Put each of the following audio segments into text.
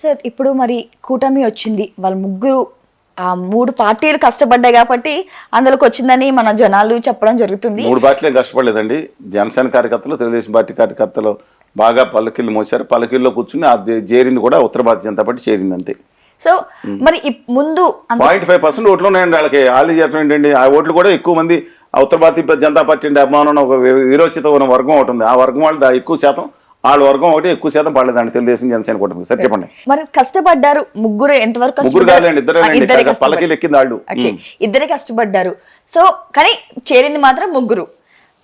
Sir ఇప్పుడు మరి కూటమి వచ్చింది, వాళ్ళ ముగ్గురు ఆ 3 పార్టీలు కష్టపడ్డాయి కాబట్టి అందులోకి వచ్చిందని మన జనాలు చెప్పడం జరుగుతుంది. 3 పార్టీలు కష్టపడలేదండి. జనసేన కార్యకర్తలు, తెలుగుదేశం పార్టీ కార్యకర్తలు బాగా పల్లకిళ్ళు మోసారు. పల్లకిల్లో కూర్చుని అది చేరింది కూడా ఉత్తర భారతీయ జనతా పార్టీ చేరింది అంతే. సో మరి ముందు 0.5% ఓట్లు ఉన్నాయండి వాళ్ళకి. వాళ్ళు చెప్పడం ఏంటండి, ఆ ఓట్లు కూడా ఎక్కువ మంది ఉత్తర భారతీయ జనతా పార్టీ అంటే అభిమానం ఒక విరోచిత వర్గం ఒకటి ఉంది. ఆ వర్గం వాళ్ళు ఎక్కువ శాతం, వాళ్ళ వర్గం ఒకటి ఎక్కువ శాతం పడలేదండి తెలుగుదేశం జనసేన కూటమి. సరే చెప్పండి. మరి కష్టపడ్డారు ముగ్గురు, ఎంతవరకు ముగ్గురు కాదండి, ఇద్దరే పల్లకీలు ఎక్కింది వాళ్ళు. ఇద్దరే కష్టపడ్డారు. సో కానీ చేరింది మాత్రం ముగ్గురు.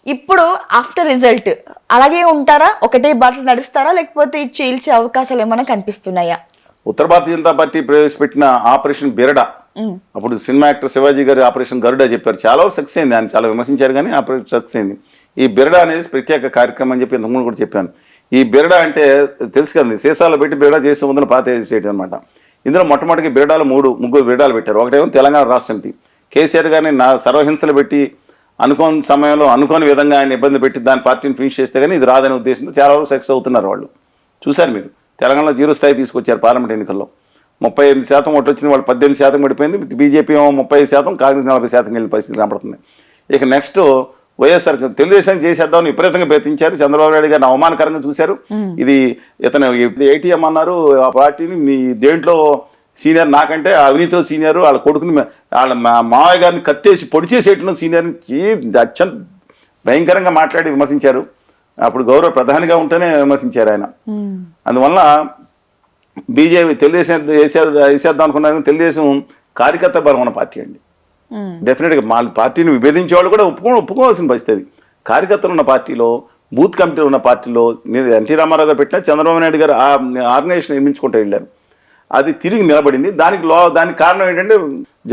ఇప్పుడు ఆఫ్టర్ రిజల్ట్ అలాగే ఉంటారా, ఒకటే బాటలు నడుస్తారా, లేకపోతే చీల్చే అవకాశాలు ఏమైనా కనిపిస్తున్నాయా? ఉత్తర భారతీయ జనతా పార్టీ ప్రవేశపెట్టిన ఆపరేషన్ బిరడా, అప్పుడు సినిమా యాక్టర్ శివాజీ గారి ఆపరేషన్ గరుడా చెప్పారు, చాలా సక్సెస్ అయింది. ఆయన చాలా విమర్శించారు కానీ ఆపరేషన్ సక్సెస్ అయింది. ఈ బిరడా అనేది ప్రత్యేక కార్యక్రమం అని చెప్పి ఇంతకుముందు కూడా చెప్పాను. ఈ బిరడా అంటే తెలుసు కదండి, సీసాలో పెట్టి బిరడా చేసే ముందు పాత చేయడం అనమాట. ఇందులో మొట్టమొదటికి బిరడాలు ముగ్గురు బిరడాలు పెట్టారు. ఒకటేమో తెలంగాణ రాష్ట్రంకి కేసీఆర్ గారిని సర్వహింసలు పెట్టి అనుకోని సమయంలో అనుకోని విధంగా ఆయన ఇబ్బంది పెట్టి దాని పార్టీని ఫినిష్ చేస్తే కానీ ఇది రాదనే ఉద్దేశంతో చాలా వరకు సక్సెస్ అవుతున్నారు వాళ్ళు. చూశారు మీరు, తెలంగాణలో 0 స్థాయి తీసుకొచ్చారు పార్లమెంట్ ఎన్నికల్లో. 38% ఓట్లు వచ్చింది, వాళ్ళు 18% పడిపోయింది. బీజేపీ 30%, కాంగ్రెస్ 40% వెళ్ళిన పరిస్థితి కనపడుతుంది. ఇక నెక్స్ట్ వైఎస్ఆర్ తెలుగుదేశం చేసేద్దామని విపరీతంగా ప్రయత్నించారు. చంద్రబాబు నాయుడు గారిని అవమానకరంగా చూశారు. ఇది ఇతను ఏటీఎం అన్నారు, ఆ పార్టీని మీ దేంట్లో సీనియర్ నాకంటే అవినీతిలో సీనియర్, వాళ్ళ కొడుకుని వాళ్ళ మావయ్య గారిని కత్తేసి పొడి చేసేట్టున్న సీనియర్ని అత్యంత భయంకరంగా మాట్లాడి విమర్శించారు. అప్పుడు గౌరవ ప్రధానిగా ఉంటేనే విమర్శించారు ఆయన. అందువల్ల బీజేపీ తెలుగుదేశం వేసేద్దాం అనుకున్నారు. తెలుగుదేశం కార్యకర్త బలం ఉన్న పార్టీ అండి. డెఫినెట్గా మా పార్టీని విభేదించే వాళ్ళు కూడా ఒప్పుకోవాల్సిన పరిస్థితి. కార్యకర్తలు ఉన్న పార్టీలో, బూత్ కమిటీలు ఉన్న పార్టీలో ఎన్టీ రామారావు గారు పెట్టినా చంద్రబాబు నాయుడు గారు ఆ ఆర్గనైజేషన్ నిర్మించుకుంటూ వెళ్ళారు. అది తిరిగి నిలబడింది. దానికి కారణం ఏంటంటే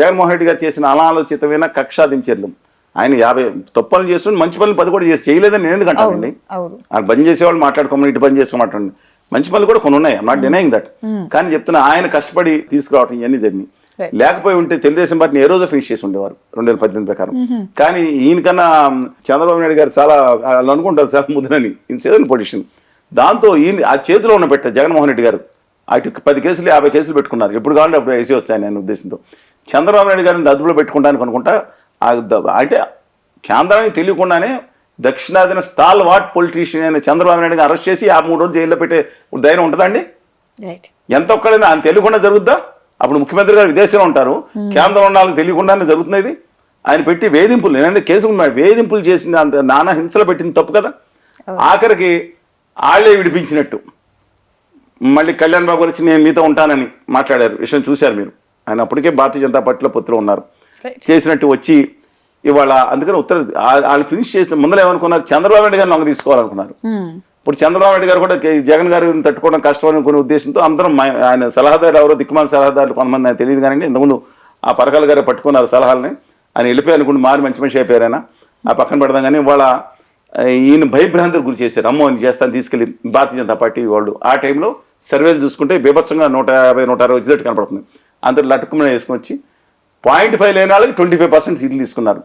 జగన్మోహన్ రెడ్డి గారు చేసిన అనాలోచితమైన కక్షాదించర్లు. ఆయన 50 తప్పులు చేస్తుంటే మంచి పనులు 10 కూడా చేయలేదని నేను ఎందుకు అంటానండి. ఆయన బంద్ చేసేవాళ్ళు మాట్లాడుకోమని, ఇటు బంద్ చేసుకోమంటారండి. మంచి పనులు కూడా కొన్ని ఉన్నాయి, ఐఎమ్ నాట్ డినైయింగ్ దట్. కానీ చెప్తున్నా, ఆయన కష్టపడి తీసుకురావటం ఇవన్నీ జరిగినాయి. లేకపోయి ఉంటే తెలుగుదేశం పార్టీని ఏ రోజు ఫినిష్ చేసి ఉండేవారు 2018 ప్రకారం. కానీ ఈయనకన్నా చంద్రబాబు నాయుడు గారు చాలా వాళ్ళు అనుకుంటారు చాలా ముద్రని, ఇన్ సీజన్ పొజిషన్. దాంతో ఈయన ఆ చేతిలో ఉన్న పెట్ట జగన్మోహన్ రెడ్డి గారు అటు 10 కేసులు 50 కేసులు పెట్టుకున్నారు. ఎప్పుడు కావాలంటే అప్పుడు వేసి వచ్చాయని ఆయన ఉద్దేశంతో. చంద్రబాబు నాయుడు గారిని అదుపులో పెట్టుకుంటానికి అనుకుంటా, అంటే కేంద్రానికి తెలియకుండానే దక్షిణాదిన స్టాల్ వాట్ పొలిటీషియన్ అయిన చంద్రబాబు నాయుడు గారిని అరెస్ట్ చేసి 3 రోజులు జైల్లో పెట్టే ధైర్యం ఉంటుందండి? ఎంత ఒక్కడైనా ఆయన తెలియకుండా జరుగుద్దా? అప్పుడు ముఖ్యమంత్రి గారు విదేశంలో ఉంటారు, కేంద్రం ఉండాలని తెలియకుండానే జరుగుతున్నది. ఆయన పెట్టి వేధింపులు, నేనంటే కేసులు ఉన్నాయి, వేధింపులు చేసింది, అంత నానా హింసలు పెట్టింది తప్పు కదా. ఆఖరికి వాళ్ళే విడిపించినట్టు మళ్ళీ కళ్యాణ్ బాబు వచ్చి నేను మీతో ఉంటానని మాట్లాడారు. విషయం చూశారు మీరు. ఆయన అప్పటికే భారతీయ జనతా పార్టీలో పొత్తులో ఉన్నారు. చేసినట్టు వచ్చి ఇవాళ అందుకని వాళ్ళు ఫినిష్ చేసిన ముందర ఏమనుకున్నారు, చంద్రబాబు నాయుడు గారిని లొంగ తీసుకోవాలనుకున్నారు. ఇప్పుడు చంద్రబాబు నాయుడు గారు కూడా జగన్ గారిని తట్టుకోవడం కష్టం అనుకునే ఉద్దేశంతో అందరం ఆయన సలహాదారులు ఎవరో దిక్కుమాల సలహాదారులు కొంతమంది ఆయన తెలియదు కానీ ఇంతకుముందు ఆ పరకాల గారు పట్టుకున్నారు సలహాలని. ఆయన వెళ్ళిపోయి అనుకుంటే మారి మంచి మనిషి అయిపోయారు. ఆయన ఆ పక్కన పెడదాం. కానీ ఇవాళ ఈయన భయభ్రాంతికి గురి చేశారు. అమ్మో అని చేస్తాను తీసుకెళ్ళి భారతీయ జనతా పార్టీ వాళ్ళు. ఆ టైంలో సర్వేలు చూసుకుంటే బీభత్సంగా 150-160 వచ్చేటట్టు కనపడుతుంది. అందరూ లట్టుకుని వేసుకొని వచ్చి 0.5 లేని వాళ్ళకి 25% సీట్లు తీసుకున్నారు.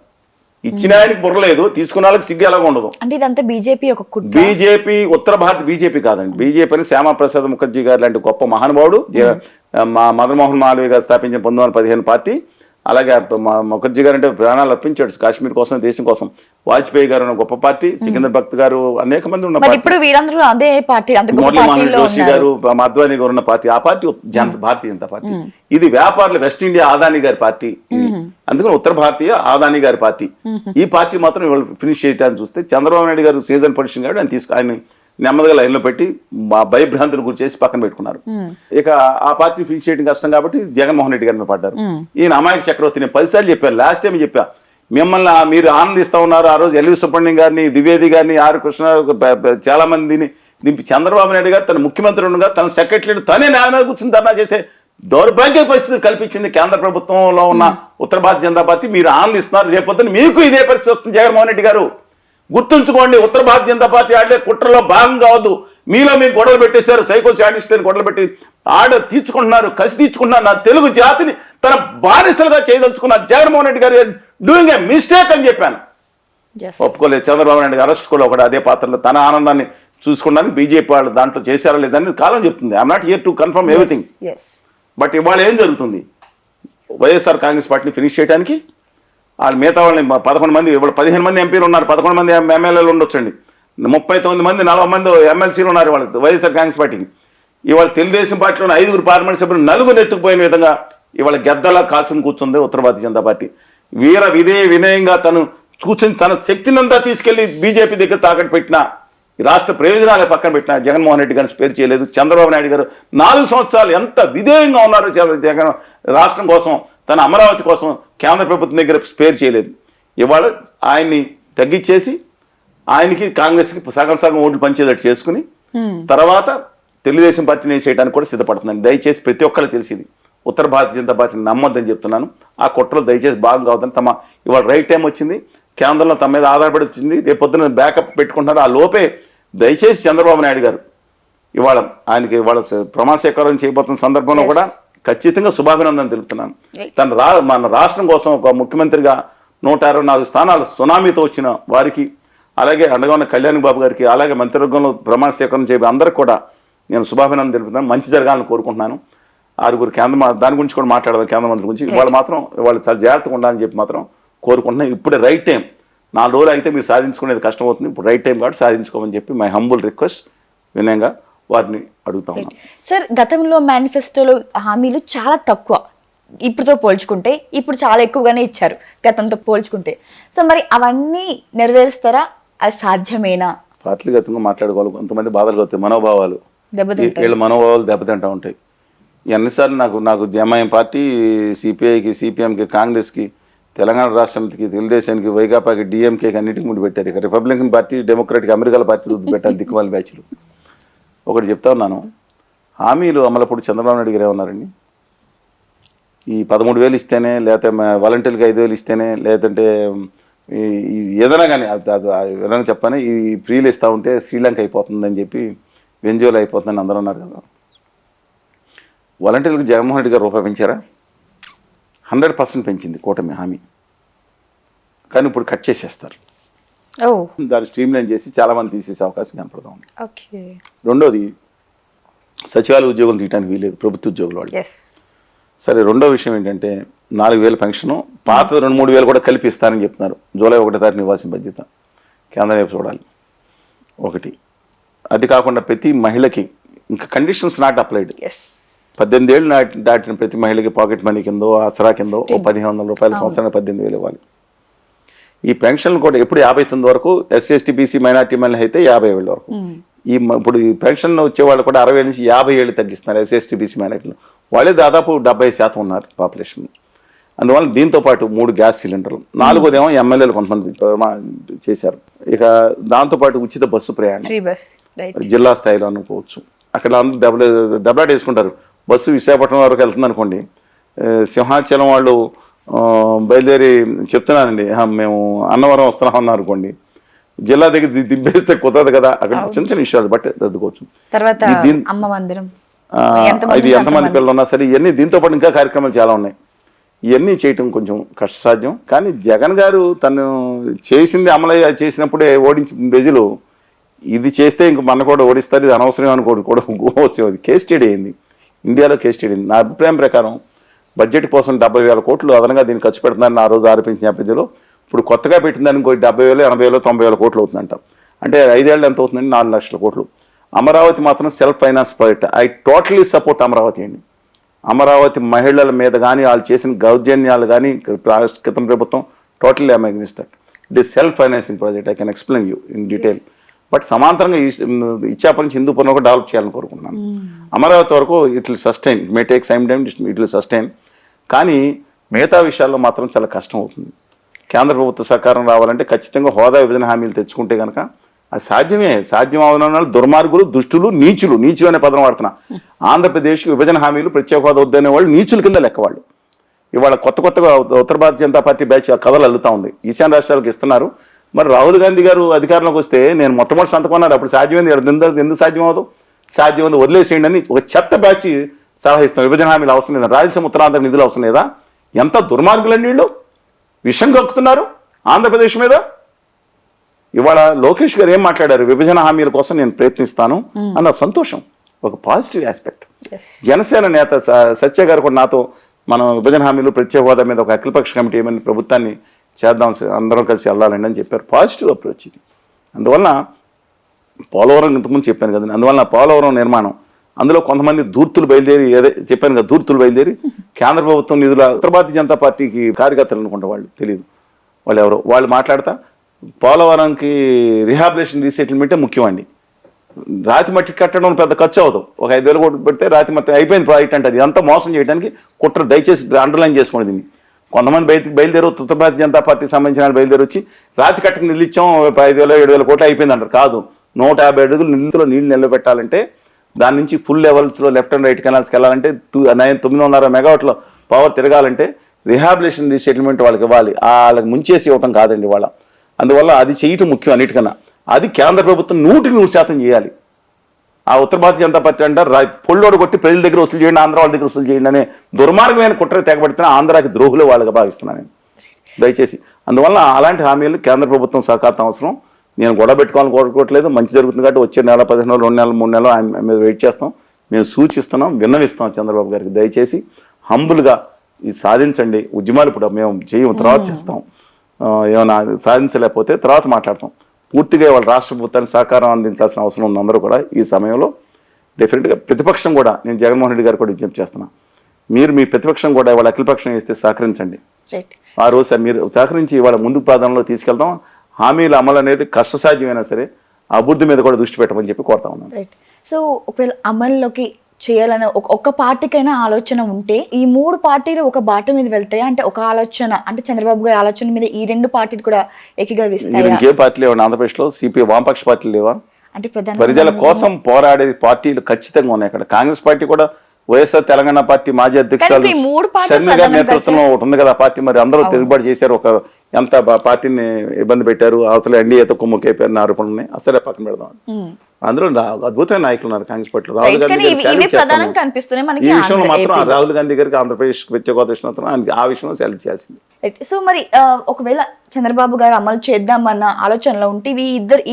ఇచ్చిన ఆయనకి బుర్రలేదు, తీసుకున్న వాళ్ళకి సిగ్గు ఎలాగ ఉండదు. అంటే ఇదంతా బీజేపీ ఒక బీజేపీ ఉత్తర భారత బీజేపీ కాదండి. బీజేపీ అని శ్యామాప్రసాద్ ముఖర్జీ గారు లాంటి గొప్ప మహానుభావుడు, మదన్ మోహన్ మాలవీయ గారు స్థాపించిన 1915 పార్టీ. అలాగే ముఖర్జీ గారు అంటే ప్రాణాలు అర్పించాడు కాశ్మీర్ కోసం, దేశం కోసం. వాజ్పేయి గారు గొప్ప పార్టీ, సికిందర్ భక్త్ గారు, అనేక మంది ఉన్న పార్టీ. మురళీమోహన్ జోషి గారు, అద్వానీ గారు ఉన్న పార్టీ. ఆ పార్టీ భారతీయ జనతా పార్టీ. ఇది వ్యాపారులు వెస్ట్ ఇండియా ఆదానీ గారి పార్టీ. అందుకని ఉత్తర భారతీయ ఆదానీ గారి పార్టీ. ఈ పార్టీ మాత్రం ఇవాళ ఫినిష్ చేయడానికి చూస్తే చంద్రబాబు నాయుడు గారు సీజన్ పొజిషన్ కాబట్టి ఆయన నెమ్మదిగా లైన్లో పెట్టి భయభ్రాంతులు గురి చేసి పక్కన పెట్టుకున్నారు. ఇక ఆ పార్టీ ఫినిష్ చేయడం కష్టం కాబట్టి జగన్మోహన్ రెడ్డి గారిని పడ్డారు. ఈయన అమాయక చక్రవర్తి. నేను 10 సార్లు చెప్పాను, లాస్ట్ టైం చెప్పా, మిమ్మల్ని మీరు ఆనందిస్తూ ఉన్నారు. ఆ రోజు ఎల్వి సుబ్రహ్మణ్యం గారిని, ద్వివేది గారిని, ఆర్ కృష్ణ, చాలా మందిని దింపి చంద్రబాబు నాయుడు గారు తన ముఖ్యమంత్రి ఉండగా తన సెక్రటరీ తనే నేల మీద కూర్చుని ధర్నా చేసే దౌర్భాగ్య పరిస్థితి కల్పించింది కేంద్ర ప్రభుత్వంలో ఉన్న ఉత్తర భారతీయ జనతా పార్టీ. మీరు ఆనందిస్తున్నారు, రేపొద్దున మీకు ఇదే పరిస్థితి వస్తుంది. జగన్మోహన్ రెడ్డి గారు గుర్తుంచుకోండి, ఉత్తర భారతీయ జనతా పార్టీ ఆడే కుట్రలో భాగం కావద్దు. మీలో మీకు గొడవలు పెట్టేశారు, సైకో శాడిస్ట్ అని గొడవలు పెట్టి తీర్చుకుంటున్నారు, కసి తీర్చుకుంటున్నారు. నా తెలుగు జాతిని తన బానిసలుగా చేయదలుచుకున్నారు. జగన్మోహన్ రెడ్డి గారు డూయింగ్ ఏ మిస్టేక్ అని చెప్పాను. ఒప్పుకోలేదు. చంద్రబాబు నాయుడు అరెస్ట్ కూడా ఒకటి అదే పాత్రలో తన ఆనందాన్ని చూసుకోవడానికి బీజేపీ వాళ్ళు దాంట్లో చేశారా లేదని కాలం చెప్తుంది. I'm not here to confirm everything. But ఇవాళ ఏం జరుగుతుంది, వైఎస్ఆర్ కాంగ్రెస్ పార్టీని ఫినిష్ చేయడానికి వాళ్ళు మిగతా వాళ్ళని 11 మంది, ఇవాళ 15 మంది ఎంపీలు ఉన్నారు, 11 మంది ఎమ్మెల్యేలు ఉండొచ్చండి, 39 మంది 40 మంది ఎమ్మెల్సీలు ఉన్నారు వాళ్ళు వైఎస్ఆర్ కాంగ్రెస్ పార్టీకి. ఇవాళ తెలుగుదేశం పార్టీలోని 5 పార్లమెంట్ సభ్యులు 4 ఎత్తుకుపోయిన విధంగా ఇవాళ గద్దలా కాల్చుని కూర్చుంది ఉత్తర భారతీయ జనతా పార్టీ. వినయంగా తను కూర్చొని తన శక్తినంతా తీసుకెళ్లి బీజేపీ దగ్గర తాకట్టు పెట్టిన, రాష్ట్ర ప్రయోజనాలే పక్కన పెట్టిన జగన్మోహన్ రెడ్డి గారిని స్పేర్ చేయలేదు. చంద్రబాబు నాయుడు గారు 4 సంవత్సరాలు ఎంత విధేయంగా ఉన్నారు జగన్ రాష్ట్రం కోసం, తన అమరావతి కోసం కేంద్ర ప్రభుత్వం దగ్గర స్పేర్ చేయలేదు. ఇవాళ ఆయన్ని తగ్గించేసి ఆయనకి కాంగ్రెస్కి సగం ఓట్లు పంచేటట్టు చేసుకుని తర్వాత తెలుగుదేశం పార్టీని వేసేయడానికి కూడా సిద్ధపడుతున్నాను. దయచేసి ప్రతి ఒక్కరు తెలిసింది, ఉత్తర భారతీయ జనతా పార్టీని నమ్మొద్దని చెప్తున్నాను. ఆ కుట్రలో దయచేసి భాగం కావద్దని ఇవాళ రైట్ టైం వచ్చింది, కేంద్రంలో తమ మీద ఆధారపడి వచ్చింది, రేపు పొద్దున బ్యాకప్ పెట్టుకుంటున్నారు. ఆ లోపే దయచేసి చంద్రబాబు నాయుడు గారు ఇవాళ ఆయనకి ఇవాళ ప్రమాణ స్వీకారం చేయబోతున్న సందర్భంలో కూడా ఖచ్చితంగా శుభాభినందన తెలుపుతున్నాను. మన రాష్ట్రం కోసం ఒక ముఖ్యమంత్రిగా 164 స్థానాలు సునామీతో వచ్చిన వారికి, అలాగే అండగా ఉన్న కళ్యాణ్ బాబు గారికి, అలాగే మంత్రివర్గంలో ప్రమాణ స్వీకారం చేయబోయే అందరికీ కూడా నేను శుభాభినందన తెలుపుతున్నాను. మంచి జరగాలని కోరుకుంటున్నాను. 6 దాని గురించి కూడా మాట్లాడదాం, కేంద్ర మంత్రి గురించి. వాళ్ళు చాలా జాగ్రత్తగా ఉండాలని చెప్పి మాత్రం కోరుకుంటున్నాను. ఇప్పుడే రైట్ టైం. 4 రోజులు అయితే మీరు సాధించుకునేది కష్టం అవుతుంది. ఇప్పుడు రైట్ టైం కాబట్టి సాధించుకోమని చెప్పి మై హంబుల్ రిక్వెస్ట్ వినయంగా వారిని అడుగుతా ఉన్నాను. సార్, గతంలో మేనిఫెస్టోలో హామీలు చాలా తక్కువ, ఇప్పుడుతో పోల్చుకుంటే ఇప్పుడు చాలా ఎక్కువగానే ఇచ్చారు గతంతో పోల్చుకుంటే. సో మరి అవన్నీ నెరవేరుస్తారా? అది సాధ్యమేనా? పార్టీగతంగా మాట్లాడుకోవాలి. కొంతమంది బాధలు అవుతాయి, మనోభావాలు, వీళ్ళ మనోభావాలు దెబ్బతింటూ ఉంటాయి. ఎన్నిసార్లు నాకు ఎంఐఎం పార్టీ, సిపిఐకి, సిపిఎంకి, కాంగ్రెస్కి, తెలంగాణ రాష్ట్రానికి, తెలుగుదేశానికి, వైకాపాకి, డిఎంకేకి అన్నిటికీ ముందు పెట్టారు. ఇక రిపబ్లికన్ పార్టీ, డెమోక్రాటిక్ అమెరికాల పార్టీ పెట్టారు దిక్కుమాల బ్యాచ్లు. ఒకటి చెప్తా ఉన్నాను, హామీలు అమలప్పుడు చంద్రబాబు నాయుడు గారు ఏమన్నారండి, ఈ 13,000 ఇస్తేనే, లేకపోతే వాలంటీర్కి 5,000 ఇస్తేనే, లేదంటే ఏదైనా కానీ ఏదైనా చెప్పని ఈ ఫ్రీలు ఇస్తూ ఉంటే శ్రీలంక అయిపోతుందని చెప్పి, వెంజువల్ అయిపోతుందని అందరూ అన్నారు కదా. వాలంటీర్లకు జగన్మోహన్ రెడ్డి గారు రూపాయి పెంచారా? 100% పెంచింది కూటమి హామీ. కానీ ఇప్పుడు కట్ చేసేస్తారు. దాన్ని స్ట్రీమ్లైన్ చేసి చాలామంది తీసేసే అవకాశం కనపడతా ఉంది. రెండోది, సచివాలయ ఉద్యోగులు తీయడానికి వీలేదు, ప్రభుత్వ ఉద్యోగులు వాళ్ళు. సరే, రెండో విషయం ఏంటంటే 4,000 పెన్షను, పాత 2-3 వేలు కూడా కలిపి ఇస్తారని చెప్తున్నారు. జూలై 1 తారీఖున ఇవ్వాల్సిన బాధ్యత కేంద్రం వైపు చూడాలి. ఒకటి, అది కాకుండా ప్రతి మహిళకి ఇంకా కండిషన్స్ నాట్ అప్లైడ్. 18 ఏళ్ళు దాటిన ప్రతి మహిళకి పాకెట్ మనీ కిందో, ఆసరా కిందో 1,500 రూపాయల సంవత్సరానికి 18,000 ఇవ్వాలి. ఈ పెన్షన్లు కూడా ఎప్పుడు 59 వరకు, ఎస్సీ ఎస్టీ బీసీ మైనార్టీ మహిళలు అయితే 50,000 వరకు. ఇప్పుడు ఈ పెన్షన్ వచ్చే వాళ్ళు కూడా 60 నుంచి 50 ఏళ్ళు తగ్గిస్తున్నారు. ఎస్సీ ఎస్టీ బీసీ మైనార్టీలు వాళ్ళే దాదాపు 70% ఉన్నారు పాపులేషన్. అందువల్ల దీంతో పాటు 3 గ్యాస్ సిలిండర్లు, 4వదేమో ఎమ్మెల్యేలు కొంతమంది చేశారు. ఇక దాంతోపాటు ఉచిత బస్సు ప్రయాణం జిల్లా స్థాయిలో అనుకోవచ్చు. అక్కడ అందరూ దెబ్బలాట వేసుకుంటారు. బస్సు విశాఖపట్నం వరకు వెళ్తుంది అనుకోండి, సింహాచలం వాళ్ళు బయలుదేరి చెప్తున్నానండి, మేము అన్నవరం వస్తున్నాం అన్నారు అనుకోండి, జిల్లా దగ్గర దింపేస్తే కుదరదు కదా. అక్కడ చిన్న చిన్న విషయాలు బట్టి రద్దుకోవచ్చు. ఇది ఎంతమంది పిల్లలు ఉన్నా సరే, ఇవన్నీ దీంతో పాటు ఇంకా కార్యక్రమాలు చాలా ఉన్నాయి. ఇవన్నీ చేయటం కొంచెం కష్టసాధ్యం. కానీ జగన్ గారు తను చేసింది అమలు చేసినప్పుడే ఓడించి ప్రజలు ఇది చేస్తే ఇంక మన కూడా ఓడిస్తారు, ఇది అనవసరం అనుకోడు కూడా వచ్చేది. కేస్ స్టడీ అయింది, ఇండియాలో కేస్ స్టడీ అయింది. నా అభిప్రాయం ప్రకారం బడ్జెట్ కోసం 70,000 కోట్లు అదనంగా దీన్ని ఖర్చు పెడుతున్నారని ఆ రోజు ఆరోపించిన నేపథ్యంలో ఇప్పుడు కొత్తగా పెట్టిందని ఇంకో 70,000, 80,000, 90,000 కోట్లు అవుతుందంట. అంటే 5 ఏళ్ళు ఎంత అవుతుందండి? 4 లక్షల కోట్లు. అమరావతి మాత్రం self finance project. I totally support Amaravati అండి. అమరావతి మహిళల మీద కానీ వాళ్ళు చేసిన దౌర్జన్యాలు కానీ క్రితం ప్రభుత్వం totally I against that. It is self financing project. I can explain you in detail. But సమాంతరంగా ఇచ్చాప నుంచి హిందూపురం కూడా డెవలప్ చేయాలని కోరుకుంటున్నాను. అమరావతి వరకు it will sustain, may take some time, it will sustain. కానీ మిగతా విషయాల్లో మాత్రం చాలా కష్టం అవుతుంది. కేంద్ర ప్రభుత్వ సహకారం రావాలంటే ఖచ్చితంగా హోదా విభజన హామీలు తెచ్చుకుంటే కనుక అది సాధ్యమే. సాధ్యం అవన దుర్మార్గులు, దుష్టులు, నీచులు అనే పదం వాడుతున్నా. ఆంధ్రప్రదేశ్ విభజన హామీలు, ప్రత్యేక హోదా వద్దనే వాళ్ళు నీచుల కింద లెక్క వాళ్ళు. ఇవాళ కొత్తగా ఉత్తర భారతీయ జనతా పార్టీ బ్యాచ్ కథలు అల్లుతా ఉంది. ఈశాన్య రాష్ట్రాలకు ఇస్తున్నారు. మరి రాహుల్ గాంధీ గారు అధికారంలోకి వస్తే నేను మొట్టమొదటి సంతకం అన్నారు. అప్పుడు సాధ్యమైంది, ఎందుకు సాధ్యం అవ్వదు? సాధ్యమైంది, వదిలేసేయండి అని ఒక చెత్త బ్యాచ్ సలహా ఇస్తాం. విభజన హామీలు అవసరం లేదా? రాయలసీమ ఉత్తరాంధ్ర నిధులు అవసరం లేదా? ఎంత దుర్మార్గులండి వీళ్ళు! విషం కక్కుతున్నారు ఆంధ్రప్రదేశ్ మీద. ఇవాళ లోకేష్ గారు ఏం మాట్లాడారు, విభజన హామీల కోసం నేను ప్రయత్నిస్తాను అన్న సంతోషం, ఒక పాజిటివ్ ఆస్పెక్ట్. జనసేన నేత సత్య గారు కూడా నాతో మనం విభజన హామీలు ప్రత్యేక హోదా మీద ఒక అఖిలపక్ష కమిటీ ఏమని ప్రభుత్వాన్ని చేద్దాం, అందరం కలిసి వెళ్ళాలండి అని చెప్పారు. పాజిటివ్ అప్రోచ్ ఇది. అందువల్ల పోలవరం ఇంతకుముందు చెప్పాను కదండి, అందువల్ల పోలవరం నిర్మాణం అందులో కొంతమంది ధూర్తులు బయలుదేరి, ఏదే చెప్పాను కదా, ధూర్తులు బయలుదేరి కేంద్ర ప్రభుత్వం నిధుల ఉత్తర భారతీయ జనతా పార్టీకి కార్యకర్తలు అనుకుంటా, వాళ్ళు తెలియదు వాళ్ళు ఎవరో, వాళ్ళు మాట్లాడతా పోలవరంకి రిహాబిలేషన్ రీసెటిల్మెంటే ముఖ్యమండి, రాతి మట్టి కట్టడం పెద్ద ఖర్చు అవుతాం, ఒక 5,000 కోట్లు పెడితే రాతి మట్టి అయిపోయింది ప్రాజెక్ట్ అంటే, అది అంతా మోసం చేయడానికి కుట్ర. దయచేసి అండర్లైన్ చేసుకోండి దీన్ని. కొంతమంది బయలుదేరు ఉత్తర భారతీయ జనతా పార్టీకి సంబంధించిన వాళ్ళు బయలుదేరి వచ్చి రాతి కట్టకు నిలిచాం 5,000 7,000 కోట్లు అయిపోయింది అంటారు. కాదు, 150 అడుగులు నిధులో నీళ్లు నిలబెట్టాలంటే, దాని నుంచి ఫుల్ లెవెల్స్లో లెఫ్ట్ అండ్ రైట్ కెనాల్స్కి వెళ్ళాలంటే 960 మెగావాట్ల పవర్ తిరగాలంటే రిహాబిలేషన్ రీసెటిల్మెంట్ వాళ్ళకి ఇవ్వాలి, వాళ్ళకి ముంచేసి ఇవ్వటం కాదండి వాళ్ళ. అందువల్ల అది చేయటం ముఖ్యం అన్నిటికన్నా. అది కేంద్ర ప్రభుత్వం 100% చేయాలి. ఆ ఉత్తర భారతీయ జనతా పార్టీ అంటారు పొల్లోడు కొట్టి ప్రజల దగ్గర వసూలు చేయండి, ఆంధ్ర వాళ్ళ దగ్గర వసూలు చేయండి అనే దుర్మార్గమైన కుట్ర తెగబడితే ఆంధ్రాకి ద్రోహులు వాళ్ళగా భావిస్తున్నాను నేను, దయచేసి. అందువల్ల అలాంటి హామీలు కేంద్ర ప్రభుత్వం సహకారం అవసరం. నేను గొడవ పెట్టుకోవాలని కోరుకోవట్లేదు, మంచి జరుగుతుంది కాబట్టి వచ్చే నెల 15 రోజులు 2 నెలలు 3 నెలలు ఆయన మీద వెయిట్ చేస్తాం. మేము సూచిస్తున్నాం, విన్నవిస్తాం చంద్రబాబు గారికి, దయచేసి హంబుల్గా ఇది సాధించండి. ఉద్యమాలు ఇప్పుడు మేము చేయము, తర్వాత చేస్తాం. ఏమైనా సాధించలేకపోతే తర్వాత మాట్లాడతాం. పూర్తిగా వాళ్ళ రాష్ట్ర ప్రభుత్వానికి సహకారం అందించాల్సిన అవసరం ఉంది అందరూ కూడా. ఈ సమయంలో డెఫినెట్గా ప్రతిపక్షం కూడా, నేను జగన్మోహన్ రెడ్డి గారు కూడా విజ్ఞప్తి చేస్తున్నా, మీరు మీ ప్రతిపక్షం కూడా వాళ్ళ అఖిలపక్షం ఇస్తే సహకరించండి. ఆ రోజు సార్ మీరు సహకరించి ఇవాళ ముందుకు ప్రాధాన్యంలో తీసుకెళ్తాం. హామీల అమలు అనేది కష్టసాధ్యమైనా సరే అభివృద్ధి మీద కూడా దృష్టి పెట్టమని చెప్పి కోరుతా ఉన్నాను. సో ఒకవేళ అమల్లోకి చేయాలని ఒక్క పార్టీకైనా ఆలోచన ఉంటే ఈ 3 పార్టీలు ఒక బాట మీద వెళ్తాయి అంటే, ఒక ఆలోచన అంటే చంద్రబాబు గారి ఆలోచన మీద ఈ 2 పార్టీలు కూడా ఏకీభవిస్తాయి. ఇంకే పార్టీ లేవా ఆంధ్రప్రదేశ్లో? సిపిఐ వామపక్ష పార్టీలు లేవా? అంటే ప్రజల కోసం పోరాడే పార్టీలు ఖచ్చితంగా ఉన్నాయి అక్కడ. కాంగ్రెస్ పార్టీ కూడా, వైఎస్ఆర్ తెలంగాణ పార్టీ మాజీ అధ్యక్షురాలు షర్మిల గారి నేతృత్వంలో ఒకటి ఉంది కదా పార్టీ, మరి అందరూ తిరుగుబాటు చేశారు, ఒక ఎంత పార్టీని ఇబ్బంది పెట్టారు, అసలు ఎన్డీఏతో కుమ్ముకైపోయిన ఆరోపణలు ఉన్నాయి, అసలే పక్కన పెడదాం. అందులో అద్భుతమైన నాయకులు ఉన్నారు కాంగ్రెస్ పార్టీలో. రాహుల్ గాంధీ ఈ విషయంలో మాత్రం రాహుల్ గాంధీ గారికి ఆంధ్రప్రదేశ్ ప్రత్యేక హోదా ఇచ్చినందుకు ఆ విషయంలో సెలెక్ట్ చేయాల్సింది. సో మరి ఒకవేళ చంద్రబాబు గారు అమలు చేద్దామన్న ఆలోచనలో ఉంటే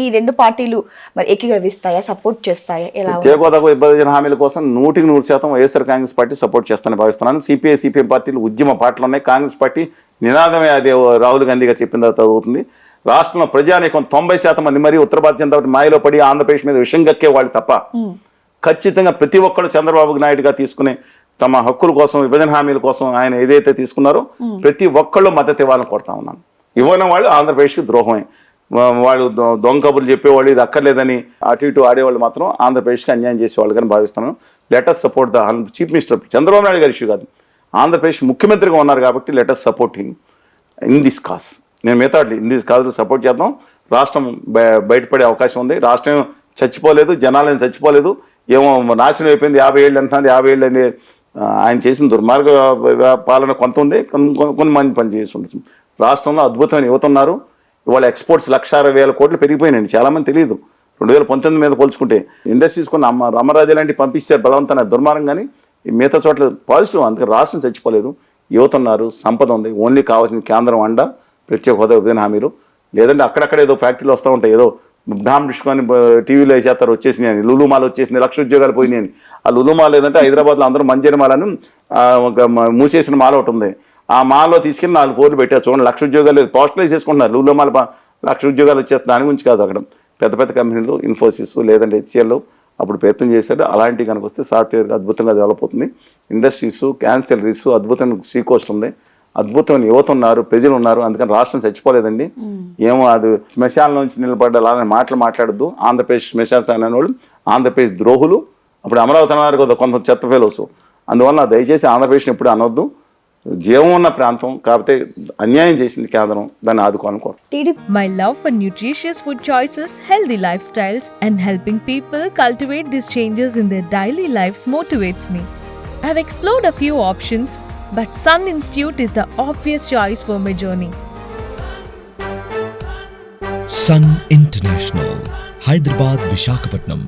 ఈ 2 పార్టీలు మరి ఏకీభవిస్తాయా, సపోర్ట్ చేస్తాయా? ప్రత్యేక హోదాకు విభజన హామీల కోసం 100% వైఎస్ఆర్ కాంగ్రెస్ పార్టీ సపోర్ట్ చేస్తానని భావిస్తున్నాను. సిపిఐ సిపిఎం పార్టీలు ఉద్యమ పార్టీలు ఉన్నాయి. కాంగ్రెస్ పార్టీ నినాదమే అదే రాహుల్ గాంధీ గారు చెప్పిన తర్వాత అవుతుంది. రాష్ట్రంలో ప్రజానీకం 90% మంది మరి ఉత్తర భారతీయ జనతా పార్టీ మాయలో పడి ఆంధ్రప్రదేశ్ మీద విషం గక్కే వాళ్ళు తప్ప ఖచ్చితంగా ప్రతి ఒక్కరు చంద్రబాబు నాయుడుగా తీసుకునే తమ హక్కుల కోసం, విభజన హామీల కోసం ఆయన ఏదైతే తీసుకున్నారో ప్రతి ఒక్కళ్ళు మద్దతు ఇవ్వాలని కోరుతా ఉన్నాను. ఇవ్వని వాళ్ళు ఆంధ్రప్రదేశ్కి ద్రోహమే. వాళ్ళు దొంగ కబుర్లు చెప్పేవాళ్ళు, ఇది అక్కర్లేదని అటు ఇటు ఆడేవాళ్ళు మాత్రం ఆంధ్రప్రదేశ్కి అన్యాయం చేసేవాళ్ళు కానీ భావిస్తున్నాను. Let's support the chief minister Chandrababu Naidu గారి ఇష్యూ కాదు, ఆంధ్రప్రదేశ్ ముఖ్యమంత్రిగా ఉన్నారు కాబట్టి let's support him in this cause. నేను మిగతా ఇన్ దిస్ కాజ్లో సపోర్ట్ చేద్దాం. రాష్ట్రం బయటపడే అవకాశం ఉంది. రాష్ట్రం చచ్చిపోలేదు, జనాలను చచ్చిపోలేదు, ఏమో నాశనం అయిపోయింది. 50 ఏళ్ళు అంటున్నది, 50 ఏళ్ళు అని ఆయన చేసిన దుర్మార్గ పాలన కొంత ఉంది, కొన్ని మంది పని చేసి ఉంటుంది. రాష్ట్రంలో అద్భుతమైన యువత ఉన్నారు. ఇవాళ ఎక్స్పోర్ట్స్ 1,60,000 కోట్లు పెరిగిపోయినాయండి, చాలామంది తెలియదు. 2019 మీద పోల్చుకుంటే ఇండస్ట్రీస్ కొన్ని అమరాజు లాంటివి పంపిస్తే బలవంతమైన దుర్మార్గం, కానీ మిగతా చోట్ల పాజిటివ్. అందుకే రాష్ట్రం చచ్చిపోలేదు, యువత ఉన్నారు, సంపద ఉంది. ఓన్లీ కావాల్సిన కేంద్రం అండ, ప్రత్యేక హోదా, విభజన హామీలు. లేదంటే అక్కడక్కడ ఏదో ఫ్యాక్టరీలు వస్తూ ఉంటాయి, ఏదో డామ్ డిస్కొని టీవీలో వేసేస్తారు, వచ్చేసినాయని, లులుమాలు వచ్చేసింది, 1,00,000 ఉద్యోగాలు పోయినాయని. ఆ లులుమాల్ లేదంటే హైదరాబాద్లో అందరూ మంజరి మాలని ఒక మూసేసిన మాల ఒకటి ఉంది, ఆ మాల్లో తీసుకెళ్ళి 4 ఫ్లోర్లు పెట్టారు. చూడండి, 1,00,000 ఉద్యోగాలు పాస్టలైజ్ చేసుకుంటున్నారు. లులుమాల 1,00,000 ఉద్యోగాలు వచ్చేస్తుంది. దాని గురించి కాదు, అక్కడ పెద్ద పెద్ద కంపెనీలు, ఇన్ఫోసిస్ లేదంటే హెచ్సిఎల్ అప్పుడు ప్రయత్నం చేశారు. అలాంటివి కనుక వస్తే సాఫ్ట్వేర్ అద్భుతంగా డెవలప్ అవుతుంది. ఇండస్ట్రీస్, క్యాన్సలరీస్ అద్భుతమైన సీ కోస్ట్ ఉంది, అద్భుతమైన యువత ఉన్నారు, ప్రజలు ఉన్నారు. అందుకని రాష్ట్రం చచ్చిపోలేదండి. ఏమో అది శ్మశాల నుంచి నిలబడ్డాలని మాటలు మాట్లాడద్దు. ఆంధ్రప్రదేశ్ శ్మశాన అనే వాళ్ళు ఆంధ్రప్రదేశ్ ద్రోహులు. అప్పుడు అమరావతి అన్నారు కదా కొంత చెత్త ఫెలోస్. అందువల్ల దయచేసి ఆంధ్రప్రదేశ్ని ఎప్పుడు అనొద్దు. జీవం ఉన్న ప్రాంతం కాకపోతే అన్యాయం చేసింది కేంద్రం, దాన్ని ఆదుకోనుకో. My love for nutritious food choices, healthy lifestyles and helping people cultivate these changes in their daily lives motivates me. I have explored a few options, but Sun Institute is the obvious choice for my journey. Sun International, Hyderabad, Visakhapatnam.